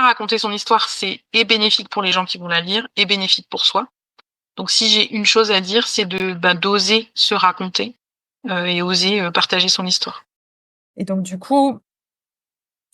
bien raconter son histoire, c'est et bénéfique pour les gens qui vont la lire et bénéfique pour soi. Donc si j'ai une chose à dire, c'est d'oser se raconter et oser partager son histoire. Et donc du coup,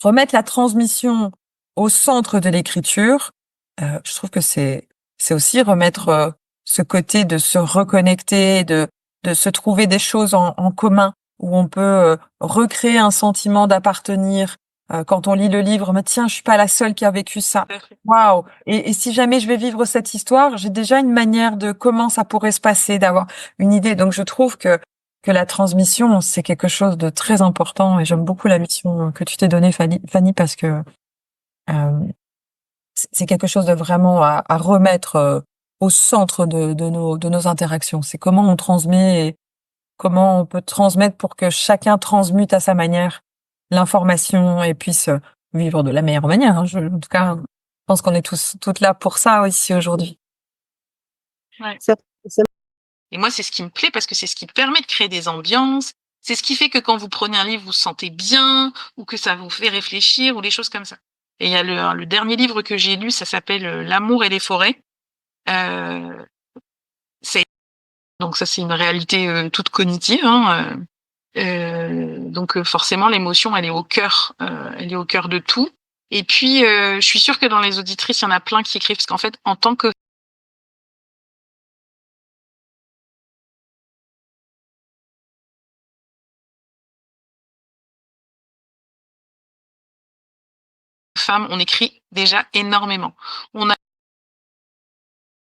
remettre la transmission au centre de l'écriture, je trouve que c'est aussi remettre, ce côté de se reconnecter, de se trouver des choses en commun où on peut, recréer un sentiment d'appartenir, quand on lit le livre: «Mais tiens, je suis pas la seule qui a vécu ça. Tout à fait. Waouh! Et si jamais je vais vivre cette histoire, j'ai déjà une manière de comment ça pourrait se passer, d'avoir une idée». Donc je trouve que la transmission, c'est quelque chose de très important et j'aime beaucoup la mission que tu t'es donnée, Fanny, parce que c'est quelque chose de vraiment à remettre au centre de nos interactions. C'est comment on transmet et comment on peut transmettre pour que chacun transmute à sa manière l'information et puisse vivre de la meilleure manière, hein. En tout cas, je pense qu'on est toutes là pour ça ici aujourd'hui. Ouais. C'est c'est Et moi, c'est ce qui me plaît parce que c'est ce qui permet de créer des ambiances. C'est ce qui fait que quand vous prenez un livre, vous vous sentez bien ou que ça vous fait réfléchir ou des choses comme ça. Et il y a le dernier livre que j'ai lu, ça s'appelle L'amour et les forêts. Euh, c'est donc ça, c'est une réalité toute cognitive. Hein, donc forcément, l'émotion, elle est au cœur de tout. Et puis, je suis sûre que dans les auditrices, il y en a plein qui écrivent parce qu'en fait, en tant que femme, on écrit déjà énormément. On a